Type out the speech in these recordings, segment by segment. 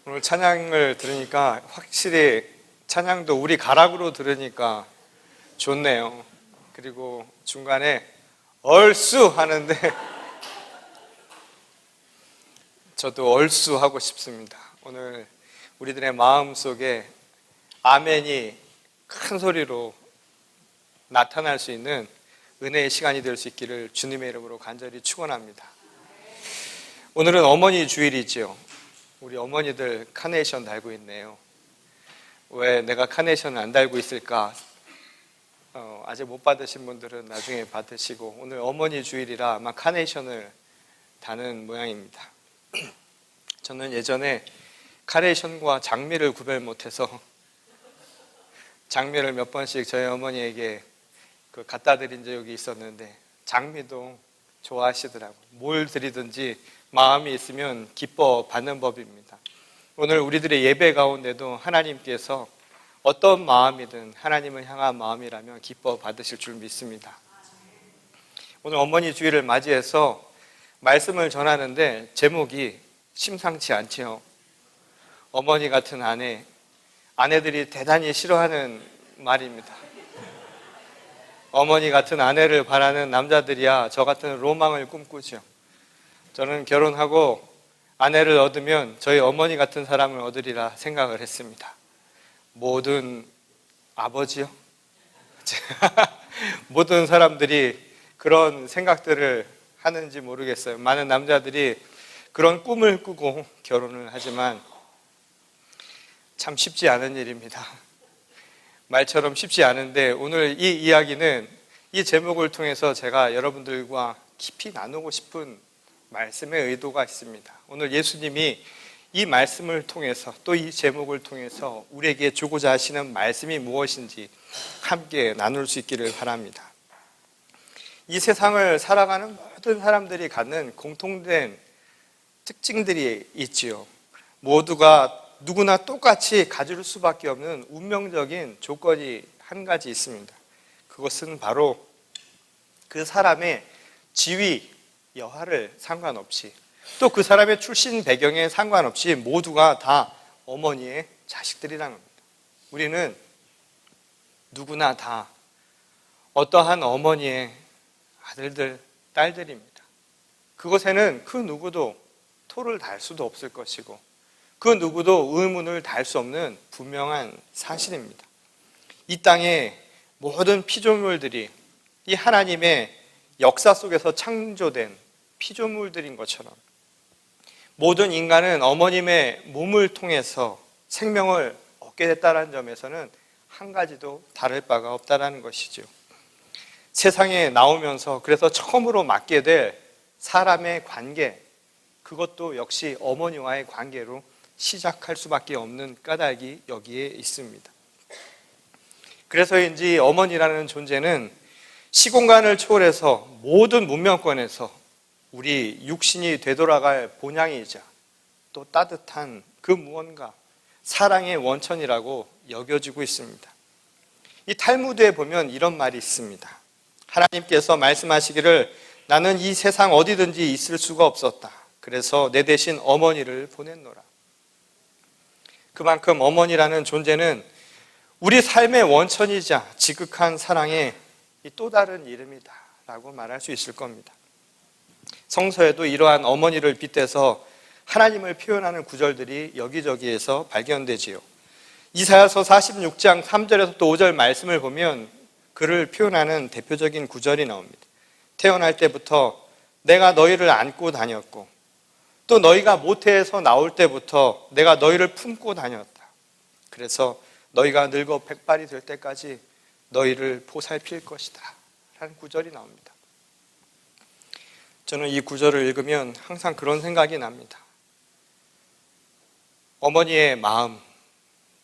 오늘 찬양을 들으니까 확실히 찬양도 우리 가락으로 들으니까 좋네요. 그리고 중간에 얼쑤 하는데 저도 얼쑤 하고 싶습니다. 오늘 우리들의 마음속에 아멘이 큰 소리로 나타날 수 있는 은혜의 시간이 될 수 있기를 주님의 이름으로 간절히 축원합니다. 오늘은 어머니 주일이지요. 우리 어머니들 카네이션 달고 있네요. 왜 내가 카네이션을 안 달고 있을까? 아직 못 받으신 분들은 나중에 받으시고, 오늘 어머니 주일이라 아마 카네이션을 다는 모양입니다. 저는 예전에 카네이션과 장미를 구별 못해서 장미를 몇 번씩 저희 어머니에게 갖다 드린 적이 있었는데, 장미도 좋아하시더라고요. 뭘 드리든지 마음이 있으면 기뻐 받는 법입니다. 오늘 우리들의 예배 가운데도 하나님께서 어떤 마음이든 하나님을 향한 마음이라면 기뻐 받으실 줄 믿습니다. 오늘 어머니 주일을 맞이해서 말씀을 전하는데 제목이 심상치 않지요. 어머니 같은 아내, 아내들이 대단히 싫어하는 말입니다. 어머니 같은 아내를 바라는 남자들이야 저 같은 로망을 꿈꾸죠. 저는 결혼하고 아내를 얻으면 저희 어머니 같은 사람을 얻으리라 생각을 했습니다. 모든 아버지요? 모든 사람들이 그런 생각들을 하는지 모르겠어요. 많은 남자들이 그런 꿈을 꾸고 결혼을 하지만 참 쉽지 않은 일입니다. 말처럼 쉽지 않은데 오늘 이 이야기는 이 제목을 통해서 제가 여러분들과 깊이 나누고 싶은 말씀의 의도가 있습니다. 오늘 예수님이 이 말씀을 통해서 또 이 제목을 통해서 우리에게 주고자 하시는 말씀이 무엇인지 함께 나눌 수 있기를 바랍니다. 이 세상을 살아가는 모든 사람들이 갖는 공통된 특징들이 있지요. 모두가 누구나 똑같이 가질 수밖에 없는 운명적인 조건이 한 가지 있습니다. 그것은 바로 그 사람의 지위, 여하를 상관없이 또 그 사람의 출신 배경에 상관없이 모두가 다 어머니의 자식들이라는 겁니다. 우리는 누구나 다 어떠한 어머니의 아들들, 딸들입니다. 그것에는 그 누구도 토를 달 수도 없을 것이고 그 누구도 의문을 달 수 없는 분명한 사실입니다. 이 땅의 모든 피조물들이 이 하나님의 역사 속에서 창조된 피조물들인 것처럼 모든 인간은 어머님의 몸을 통해서 생명을 얻게 됐다는 점에서는 한 가지도 다를 바가 없다는 것이죠. 세상에 나오면서 그래서 처음으로 맡게 될 사람의 관계, 그것도 역시 어머니와의 관계로 시작할 수밖에 없는 까닭이 여기에 있습니다. 그래서인지 어머니라는 존재는 시공간을 초월해서 모든 문명권에서 우리 육신이 되돌아갈 본향이자 또 따뜻한 그 무언가, 사랑의 원천이라고 여겨지고 있습니다. 이 탈무드에 보면 이런 말이 있습니다. 하나님께서 말씀하시기를 나는 이 세상 어디든지 있을 수가 없었다. 그래서 내 대신 어머니를 보냈노라. 그만큼 어머니라는 존재는 우리 삶의 원천이자 지극한 사랑의 또 다른 이름이다 라고 말할 수 있을 겁니다. 성서에도 이러한 어머니를 빗대서 하나님을 표현하는 구절들이 여기저기에서 발견되지요. 이사야서 46장 3절에서 또 5절 말씀을 보면 그를 표현하는 대표적인 구절이 나옵니다. 태어날 때부터 내가 너희를 안고 다녔고 또 너희가 모태에서 나올 때부터 내가 너희를 품고 다녔다. 그래서 너희가 늙어 백발이 될 때까지 너희를 보살필 것이다 라는 구절이 나옵니다. 저는 이 구절을 읽으면 항상 그런 생각이 납니다. 어머니의 마음,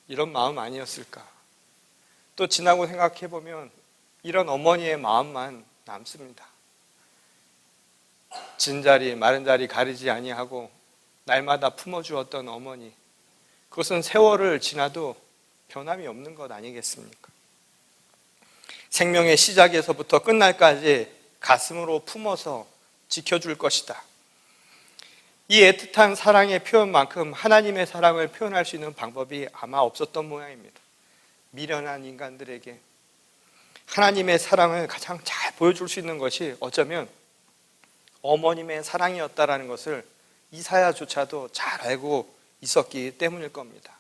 이런 마음 아니었을까? 또 지나고 생각해보면 이런 어머니의 마음만 남습니다. 진자리 마른 자리 가리지 아니하고 날마다 품어주었던 어머니, 그것은 세월을 지나도 변함이 없는 것 아니겠습니까? 생명의 시작에서부터 끝날까지 가슴으로 품어서 지켜줄 것이다. 이 애틋한 사랑의 표현만큼 하나님의 사랑을 표현할 수 있는 방법이 아마 없었던 모양입니다. 미련한 인간들에게 하나님의 사랑을 가장 잘 보여줄 수 있는 것이 어쩌면 어머님의 사랑이었다라는 것을 이사야조차도 잘 알고 있었기 때문일 겁니다.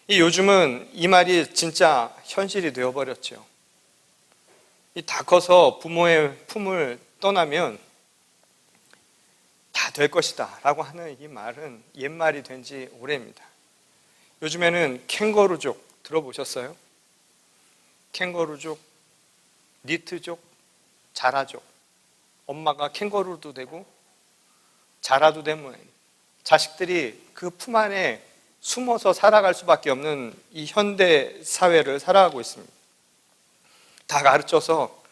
요즘은 이 말이 진짜 현실이 되어버렸죠. 다 커서 부모의 품을 떠나면 다 될 것이다 라고 하는 이 말은 옛말이 된 지 오래입니다. 요즘에는 캥거루족 들어보셨어요? 캥거루족, 니트족, 자라족. 엄마가 캥거루도 되고 자라도 된 모양입니다. 자식들이 그 품 안에 숨어서 살아갈 수밖에 없는 이 현대 사회를 살아가고 있습니다. 다 가르쳐서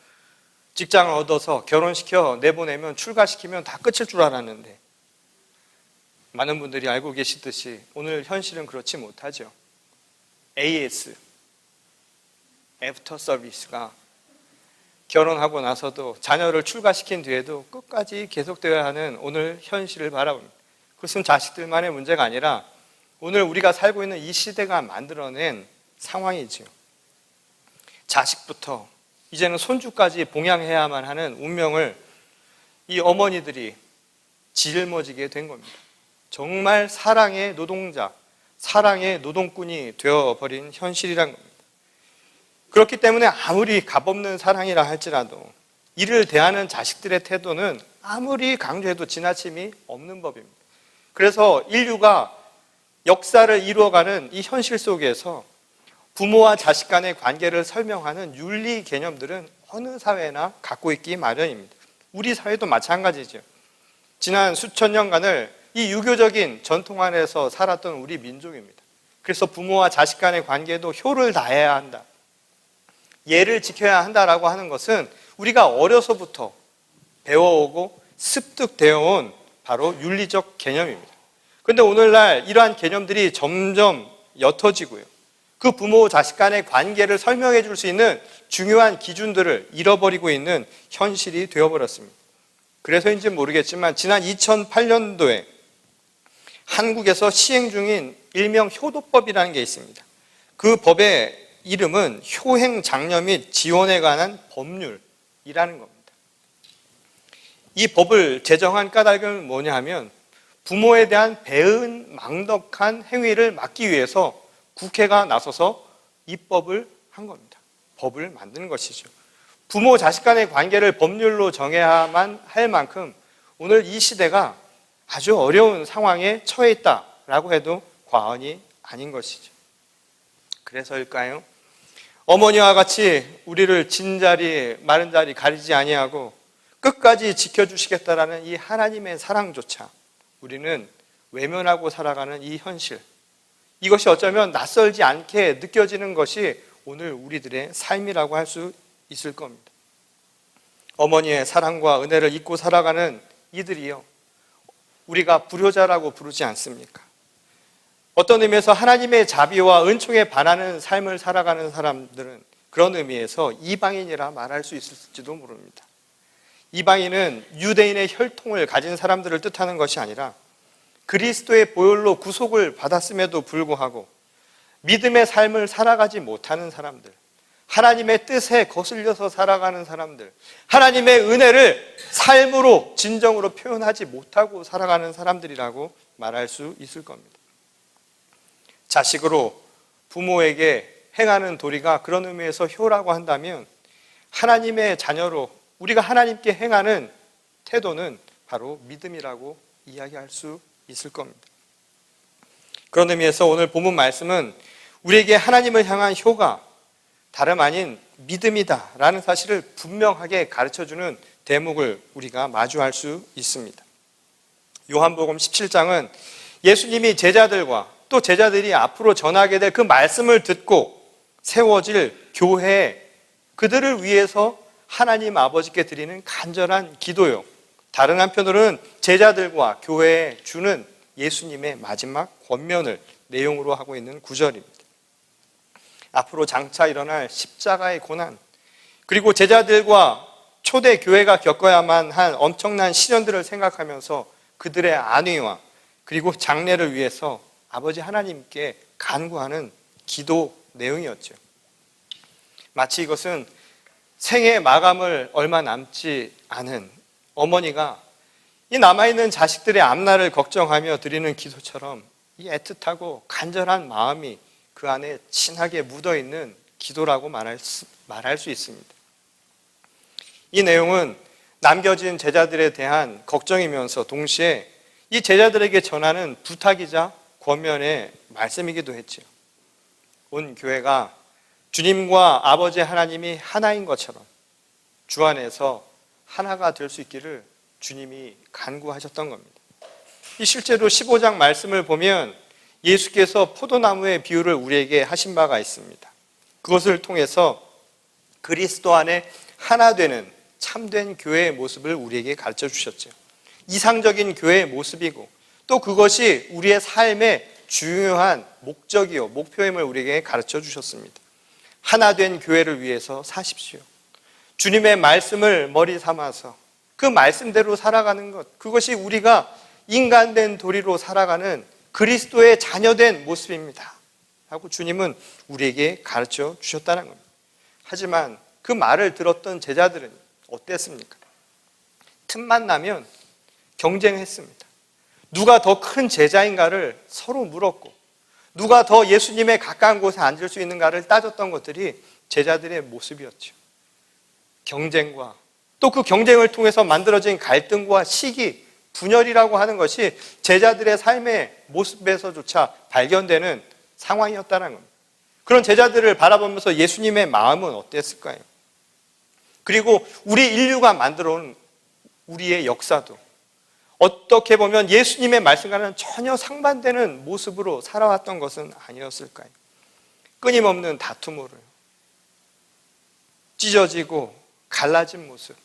직장을 얻어서 결혼시켜 내보내면 출가시키면 다 끝일 줄 알았는데 많은 분들이 알고 계시듯이 오늘 현실은 그렇지 못하죠. AS, 애프터 서비스가 결혼하고 나서도 자녀를 출가시킨 뒤에도 끝까지 계속되어야 하는 오늘 현실을 바라봅니다. 그것은 자식들만의 문제가 아니라 오늘 우리가 살고 있는 이 시대가 만들어낸 상황이지요. 자식부터 이제는 손주까지 봉양해야만 하는 운명을 이 어머니들이 짊어지게 된 겁니다. 정말 사랑의 노동자, 사랑의 노동꾼이 되어버린 현실이란 겁니다. 그렇기 때문에 아무리 값없는 사랑이라 할지라도 이를 대하는 자식들의 태도는 아무리 강조해도 지나침이 없는 법입니다. 그래서 인류가 역사를 이루어가는 이 현실 속에서 부모와 자식 간의 관계를 설명하는 윤리 개념들은 어느 사회나 갖고 있기 마련입니다. 우리 사회도 마찬가지죠. 지난 수천 년간을 이 유교적인 전통 안에서 살았던 우리 민족입니다. 그래서 부모와 자식 간의 관계도 효를 다해야 한다, 예를 지켜야 한다라고 하는 것은 우리가 어려서부터 배워오고 습득되어 온 바로 윤리적 개념입니다. 그런데 오늘날 이러한 개념들이 점점 옅어지고요, 그 부모 자식 간의 관계를 설명해 줄 수 있는 중요한 기준들을 잃어버리고 있는 현실이 되어버렸습니다. 그래서인지 모르겠지만 지난 2008년도에 한국에서 시행 중인 일명 효도법이라는 게 있습니다. 그 법의 이름은 효행장려 및 지원에 관한 법률이라는 겁니다. 이 법을 제정한 까닭은 뭐냐 하면 부모에 대한 배은망덕한 행위를 막기 위해서 국회가 나서서 입법을 한 겁니다. 법을 만드는 것이죠. 부모 자식 간의 관계를 법률로 정해야만 할 만큼 오늘 이 시대가 아주 어려운 상황에 처해 있다라고 해도 과언이 아닌 것이죠. 그래서일까요? 어머니와 같이 우리를 진 자리 마른 자리 가리지 아니하고 끝까지 지켜주시겠다라는 이 하나님의 사랑조차 우리는 외면하고 살아가는 이 현실, 이것이 어쩌면 낯설지 않게 느껴지는 것이 오늘 우리들의 삶이라고 할 수 있을 겁니다. 어머니의 사랑과 은혜를 잊고 살아가는 이들이요, 우리가 불효자라고 부르지 않습니까? 어떤 의미에서 하나님의 자비와 은총에 반하는 삶을 살아가는 사람들은 그런 의미에서 이방인이라 말할 수 있을지도 모릅니다. 이방인은 유대인의 혈통을 가진 사람들을 뜻하는 것이 아니라 그리스도의 보혈로 구속을 받았음에도 불구하고 믿음의 삶을 살아가지 못하는 사람들, 하나님의 뜻에 거슬려서 살아가는 사람들, 하나님의 은혜를 삶으로 진정으로 표현하지 못하고 살아가는 사람들이라고 말할 수 있을 겁니다. 자식으로 부모에게 행하는 도리가 그런 의미에서 효라고 한다면 하나님의 자녀로 우리가 하나님께 행하는 태도는 바로 믿음이라고 이야기할 수 있을 겁니다. 그런 의미에서 오늘 본문 말씀은 우리에게 하나님을 향한 효가 다름 아닌 믿음이다라는 사실을 분명하게 가르쳐주는 대목을 우리가 마주할 수 있습니다. 요한복음 17장은 예수님이 제자들과 또 제자들이 앞으로 전하게 될 그 말씀을 듣고 세워질 교회, 그들을 위해서 하나님 아버지께 드리는 간절한 기도요, 다른 한편으로는 제자들과 교회에 주는 예수님의 마지막 권면을 내용으로 하고 있는 구절입니다. 앞으로 장차 일어날 십자가의 고난, 그리고 제자들과 초대 교회가 겪어야만 한 엄청난 시련들을 생각하면서 그들의 안위와 그리고 장래를 위해서 아버지 하나님께 간구하는 기도 내용이었죠. 마치 이것은 생애 마감을 얼마 남지 않은 어머니가 이 남아있는 자식들의 앞날을 걱정하며 드리는 기도처럼 이 애틋하고 간절한 마음이 그 안에 진하게 묻어있는 기도라고 말할 수 있습니다. 이 내용은 남겨진 제자들에 대한 걱정이면서 동시에 이 제자들에게 전하는 부탁이자 권면의 말씀이기도 했죠. 온 교회가 주님과 아버지 하나님이 하나인 것처럼 주 안에서 하나가 될 수 있기를 주님이 간구하셨던 겁니다. 이 실제로 15장 말씀을 보면 예수께서 포도나무의 비유를 우리에게 하신 바가 있습니다. 그것을 통해서 그리스도 안에 하나 되는 참된 교회의 모습을 우리에게 가르쳐 주셨죠. 이상적인 교회의 모습이고 또 그것이 우리의 삶의 중요한 목적이요 목표임을 우리에게 가르쳐 주셨습니다. 하나 된 교회를 위해서 사십시오. 주님의 말씀을 머리 삼아서 그 말씀대로 살아가는 것, 그것이 우리가 인간된 도리로 살아가는 그리스도의 자녀된 모습입니다 하고 주님은 우리에게 가르쳐 주셨다는 겁니다. 하지만 그 말을 들었던 제자들은 어땠습니까? 틈만 나면 경쟁했습니다. 누가 더 큰 제자인가를 서로 물었고 누가 더 예수님의 가까운 곳에 앉을 수 있는가를 따졌던 것들이 제자들의 모습이었죠. 경쟁과 또 그 경쟁을 통해서 만들어진 갈등과 시기, 분열이라고 하는 것이 제자들의 삶의 모습에서조차 발견되는 상황이었다는 겁니다. 그런 제자들을 바라보면서 예수님의 마음은 어땠을까요? 그리고 우리 인류가 만들어온 우리의 역사도 어떻게 보면 예수님의 말씀과는 전혀 상반되는 모습으로 살아왔던 것은 아니었을까요? 끊임없는 다툼으로 찢어지고 갈라진 모습,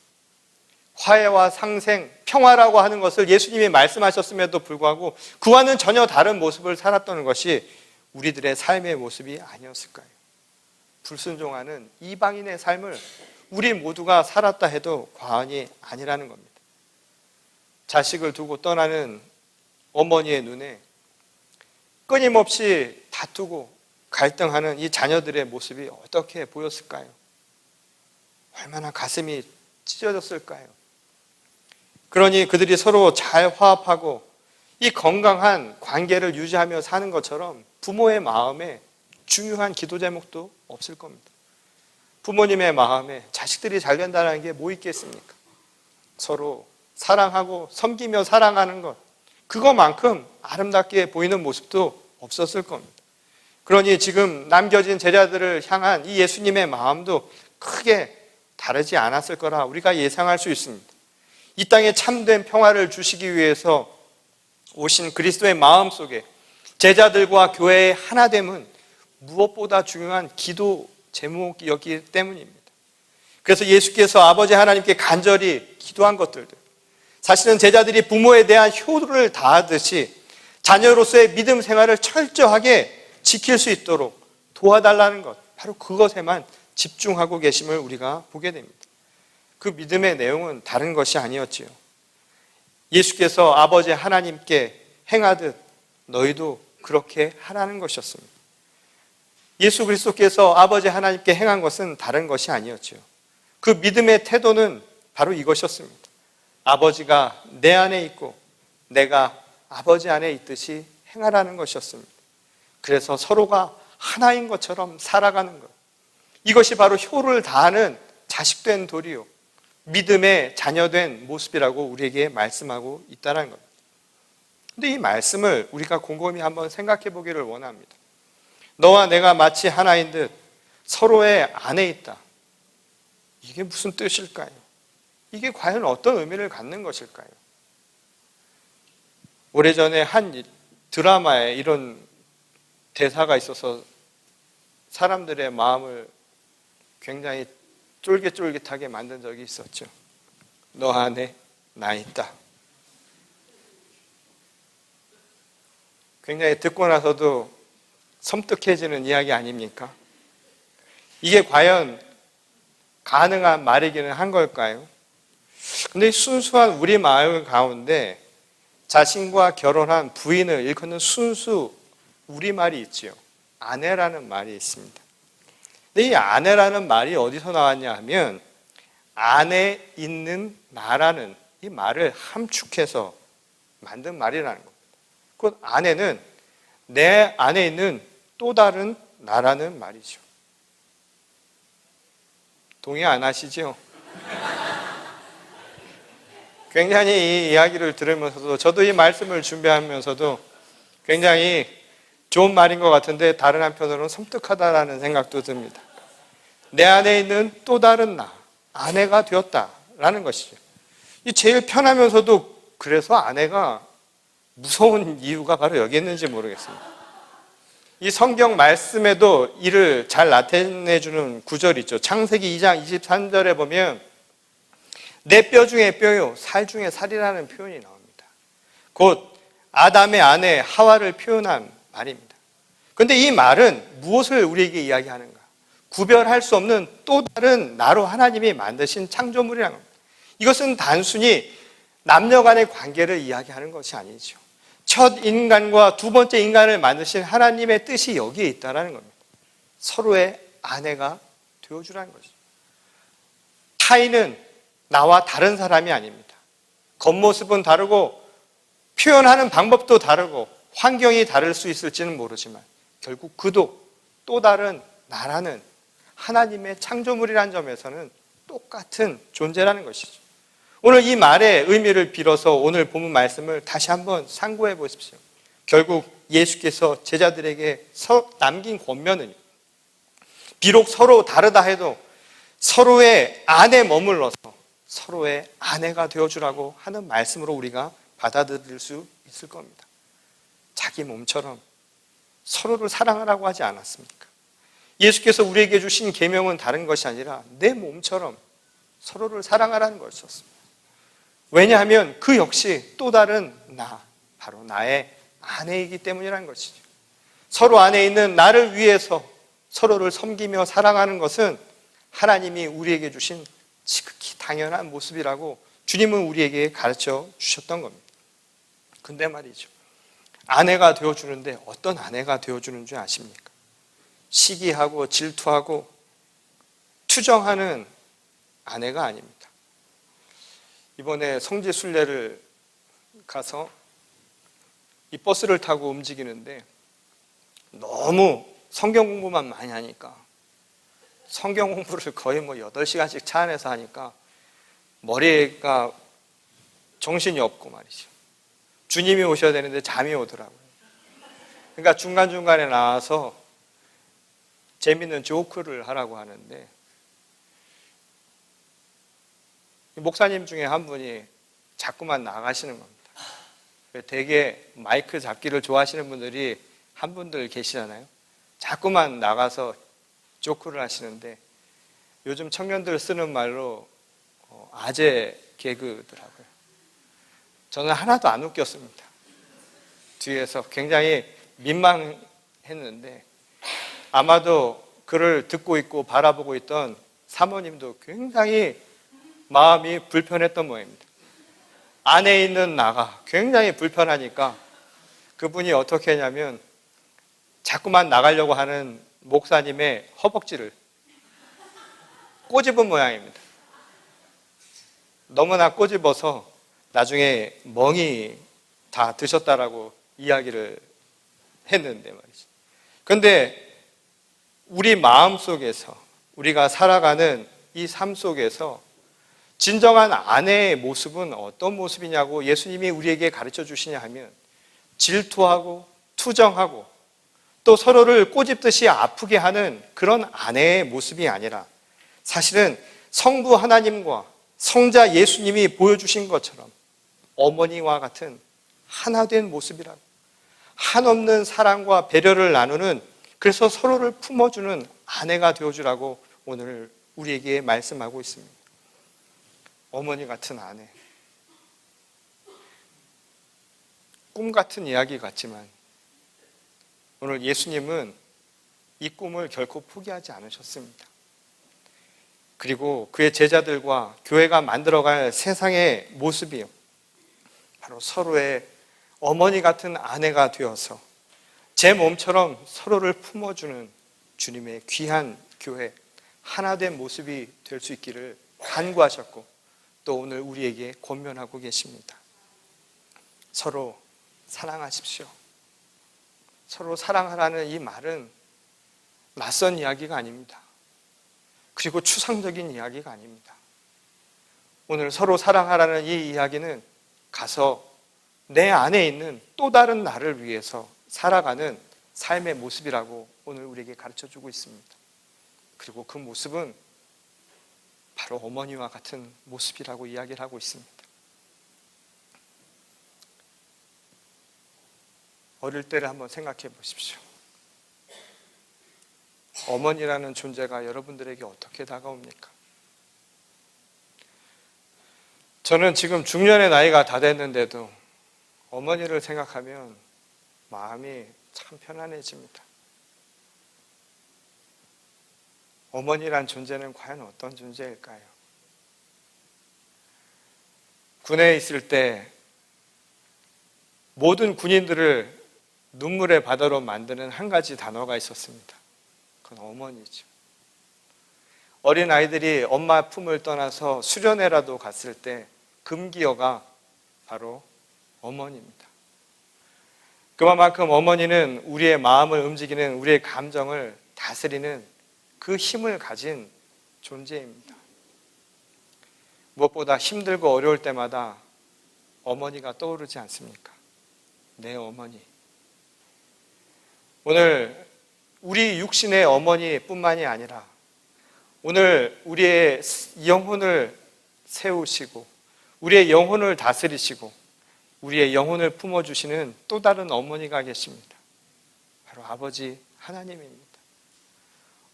화해와 상생, 평화라고 하는 것을 예수님이 말씀하셨음에도 불구하고 그와는 전혀 다른 모습을 살았던 것이 우리들의 삶의 모습이 아니었을까요? 불순종하는 이방인의 삶을 우리 모두가 살았다 해도 과언이 아니라는 겁니다. 자식을 두고 떠나는 어머니의 눈에 끊임없이 다투고 갈등하는 이 자녀들의 모습이 어떻게 보였을까요? 얼마나 가슴이 찢어졌을까요? 그러니 그들이 서로 잘 화합하고 이 건강한 관계를 유지하며 사는 것처럼 부모의 마음에 중요한 기도 제목도 없을 겁니다. 부모님의 마음에 자식들이 잘 된다는 게 뭐 있겠습니까? 서로 사랑하고 섬기며 사랑하는 것, 그거만큼 아름답게 보이는 모습도 없었을 겁니다. 그러니 지금 남겨진 제자들을 향한 이 예수님의 마음도 크게 다르지 않았을 거라 우리가 예상할 수 있습니다. 이 땅에 참된 평화를 주시기 위해서 오신 그리스도의 마음 속에 제자들과 교회의 하나됨은 무엇보다 중요한 기도 제목이었기 때문입니다. 그래서 예수께서 아버지 하나님께 간절히 기도한 것들도 사실은 제자들이 부모에 대한 효도를 다하듯이 자녀로서의 믿음 생활을 철저하게 지킬 수 있도록 도와달라는 것, 바로 그것에만 집중하고 계심을 우리가 보게 됩니다. 그 믿음의 내용은 다른 것이 아니었지요. 예수께서 아버지 하나님께 행하듯 너희도 그렇게 하라는 것이었습니다. 예수 그리스도께서 아버지 하나님께 행한 것은 다른 것이 아니었지요. 그 믿음의 태도는 바로 이것이었습니다. 아버지가 내 안에 있고 내가 아버지 안에 있듯이 행하라는 것이었습니다. 그래서 서로가 하나인 것처럼 살아가는 것, 이것이 바로 효를 다하는 자식된 도리요 믿음의 자녀된 모습이라고 우리에게 말씀하고 있다는 겁니다. 그런데 이 말씀을 우리가 곰곰이 한번 생각해 보기를 원합니다. 너와 내가 마치 하나인 듯 서로의 안에 있다. 이게 무슨 뜻일까요? 이게 과연 어떤 의미를 갖는 것일까요? 오래전에 한 드라마에 이런 대사가 있어서 사람들의 마음을 굉장히 쫄깃쫄깃하게 만든 적이 있었죠. 너 안에 나 있다. 굉장히 듣고 나서도 섬뜩해지는 이야기 아닙니까? 이게 과연 가능한 말이기는 한 걸까요? 근데 순수한 우리 마음 가운데 자신과 결혼한 부인을 일컫는 순수 우리말이 있지요. 아내라는 말이 있습니다. 근데 이 아내라는 말이 어디서 나왔냐 하면 안에 있는 나라는 이 말을 함축해서 만든 말이라는 겁니다. 곧 아내는 내 안에 있는 또 다른 나라는 말이죠. 동의 안 하시죠? 굉장히 이 이야기를 들으면서도 저도 이 말씀을 준비하면서도 굉장히 좋은 말인 것 같은데 다른 한편으로는 섬뜩하다라는 생각도 듭니다. 내 안에 있는 또 다른 나, 아내가 되었다라는 것이죠. 이 제일 편하면서도 그래서 아내가 무서운 이유가 바로 여기 있는지 모르겠습니다. 이 성경 말씀에도 이를 잘 나타내주는 구절이 있죠. 창세기 2장 23절에 보면 내 뼈 중에 뼈요 살 중에 살이라는 표현이 나옵니다. 곧 아담의 아내 하와를 표현한 말입니다. 그런데 이 말은 무엇을 우리에게 이야기하는가? 구별할 수 없는 또 다른 나로 하나님이 만드신 창조물이라는 겁니다. 이것은 단순히 남녀 간의 관계를 이야기하는 것이 아니죠. 첫 인간과 두 번째 인간을 만드신 하나님의 뜻이 여기에 있다는 겁니다. 서로의 아내가 되어주라는 것이죠. 타인은 나와 다른 사람이 아닙니다. 겉모습은 다르고 표현하는 방법도 다르고 환경이 다를 수 있을지는 모르지만 결국 그도 또 다른 나라는 하나님의 창조물이라는 점에서는 똑같은 존재라는 것이죠. 오늘 이 말의 의미를 빌어서 오늘 본문 말씀을 다시 한번 상고해 보십시오. 결국 예수께서 제자들에게 남긴 권면은 비록 서로 다르다 해도 서로의 안에 머물러서 서로의 아내가 되어주라고 하는 말씀으로 우리가 받아들일 수 있을 겁니다. 자기 몸처럼 서로를 사랑하라고 하지 않았습니까? 예수께서 우리에게 주신 계명은 다른 것이 아니라 내 몸처럼 서로를 사랑하라는 것이었습니다. 왜냐하면 그 역시 또 다른 나, 바로 나의 아내이기 때문이라는 것이죠. 서로 안에 있는 나를 위해서 서로를 섬기며 사랑하는 것은 하나님이 우리에게 주신 지극히 당연한 모습이라고 주님은 우리에게 가르쳐 주셨던 겁니다. 근데 말이죠. 아내가 되어주는데 어떤 아내가 되어주는 줄 아십니까? 시기하고 질투하고 투정하는 아내가 아닙니다. 이번에 성지 순례를 가서 이 버스를 타고 움직이는데 너무 성경 공부만 많이 하니까 성경 공부를 거의 8시간씩 차 안에서 하니까 머리가 정신이 없고 말이죠. 주님이 오셔야 되는데 잠이 오더라고요. 그러니까 중간중간에 나와서 재밌는 조크를 하라고 하는데 목사님 중에 한 분이 자꾸만 나가시는 겁니다. 되게 마이크 잡기를 좋아하시는 분들이 한 분들 계시잖아요. 자꾸만 나가서 조크를 하시는데 요즘 청년들 쓰는 말로 아재 개그더라고요. 저는 하나도 안 웃겼습니다. 뒤에서 굉장히 민망했는데 아마도 그를 듣고 있고 바라보고 있던 사모님도 굉장히 마음이 불편했던 모양입니다. 안에 있는 나가 굉장히 불편하니까 그분이 어떻게 했냐면 자꾸만 나가려고 하는 목사님의 허벅지를 꼬집은 모양입니다. 너무나 꼬집어서 나중에 멍이 다 드셨다라고 이야기를 했는데 말이죠. 그런데 우리 마음 속에서 우리가 살아가는 이 삶 속에서 진정한 아내의 모습은 어떤 모습이냐고 예수님이 우리에게 가르쳐 주시냐 하면 질투하고 투정하고 또 서로를 꼬집듯이 아프게 하는 그런 아내의 모습이 아니라 사실은 성부 하나님과 성자 예수님이 보여주신 것처럼 어머니와 같은 하나된 모습이라고 한없는 사랑과 배려를 나누는 그래서 서로를 품어주는 아내가 되어주라고 오늘 우리에게 말씀하고 있습니다. 어머니 같은 아내. 꿈 같은 이야기 같지만 오늘 예수님은 이 꿈을 결코 포기하지 않으셨습니다. 그리고 그의 제자들과 교회가 만들어갈 세상의 모습이요. 바로 서로의 어머니 같은 아내가 되어서 제 몸처럼 서로를 품어주는 주님의 귀한 교회, 하나된 모습이 될 수 있기를 간구하셨고 또 오늘 우리에게 권면하고 계십니다. 서로 사랑하십시오. 서로 사랑하라는 이 말은 낯선 이야기가 아닙니다. 그리고 추상적인 이야기가 아닙니다. 오늘 서로 사랑하라는 이 이야기는 가서 내 안에 있는 또 다른 나를 위해서 살아가는 삶의 모습이라고 오늘 우리에게 가르쳐주고 있습니다. 그리고 그 모습은 바로 어머니와 같은 모습이라고 이야기를 하고 있습니다. 어릴 때를 한번 생각해 보십시오. 어머니라는 존재가 여러분들에게 어떻게 다가옵니까? 저는 지금 중년의 나이가 다 됐는데도 어머니를 생각하면 마음이 참 편안해집니다. 어머니란 존재는 과연 어떤 존재일까요? 군에 있을 때 모든 군인들을 눈물의 바다로 만드는 한 가지 단어가 있었습니다. 그건 어머니죠. 어린 아이들이 엄마 품을 떠나서 수련회라도 갔을 때 금기어가 바로 어머니입니다. 그만큼 어머니는 우리의 마음을 움직이는, 우리의 감정을 다스리는 그 힘을 가진 존재입니다. 무엇보다 힘들고 어려울 때마다 어머니가 떠오르지 않습니까? 내 어머니. 오늘 우리 육신의 어머니뿐만이 아니라 오늘 우리의 영혼을 세우시고 우리의 영혼을 다스리시고 우리의 영혼을 품어주시는 또 다른 어머니가 계십니다. 바로 아버지 하나님입니다.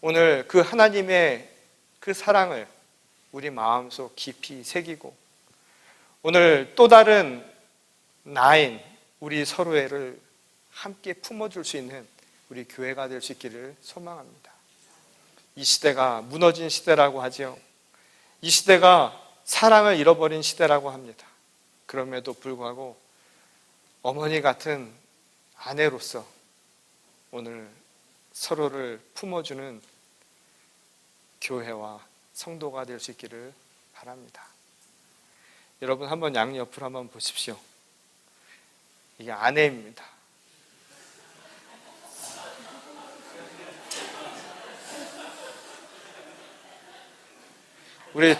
오늘 그 하나님의 그 사랑을 우리 마음속 깊이 새기고 오늘 또 다른 나인 우리 서로를 함께 품어줄 수 있는 우리 교회가 될 수 있기를 소망합니다. 이 시대가 무너진 시대라고 하죠. 이 시대가 사랑을 잃어버린 시대라고 합니다. 그럼에도 불구하고 어머니 같은 아내로서 오늘 서로를 품어주는 교회와 성도가 될 수 있기를 바랍니다. 여러분 한번 양옆으로 한번 보십시오. 이게 아내입니다. 우리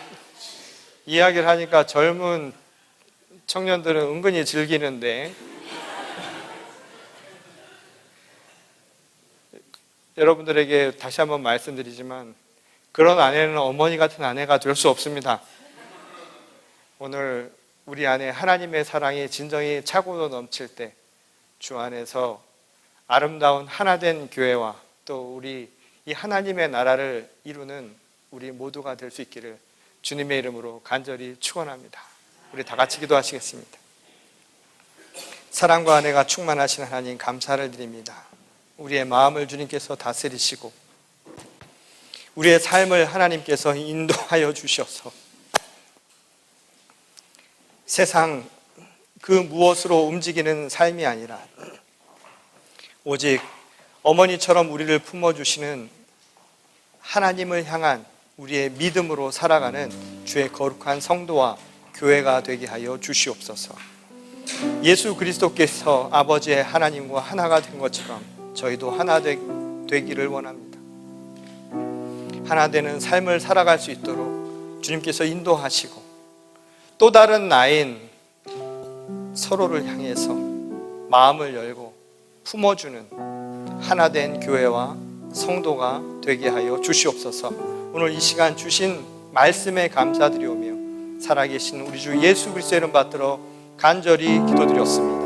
이야기를 하니까 젊은 청년들은 은근히 즐기는데 여러분들에게 다시 한번 말씀드리지만 그런 아내는 어머니 같은 아내가 될 수 없습니다. 오늘 우리 안에 하나님의 사랑이 진정히 차고 넘칠 때 주 안에서 아름다운 하나된 교회와 또 우리 이 하나님의 나라를 이루는 우리 모두가 될 수 있기를 주님의 이름으로 간절히 축원합니다. 우리 다 같이 기도하시겠습니다. 사랑과 은혜가 충만하신 하나님 감사를 드립니다. 우리의 마음을 주님께서 다스리시고 우리의 삶을 하나님께서 인도하여 주셔서 세상 그 무엇으로 움직이는 삶이 아니라 오직 어머니처럼 우리를 품어주시는 하나님을 향한 우리의 믿음으로 살아가는 주의 거룩한 성도와 교회가 되게 하여 주시옵소서. 예수 그리스도께서 아버지의 하나님과 하나가 된 것처럼 저희도 하나 되기를 원합니다. 하나 되는 삶을 살아갈 수 있도록 주님께서 인도하시고 또 다른 나인 서로를 향해서 마음을 열고 품어주는 하나된 교회와 성도가 되게 하여 주시옵소서. 오늘 이 시간 주신 말씀에 감사드리오며 살아계신 우리 주 예수 그리스도의 이름 받들어 간절히 기도드렸습니다.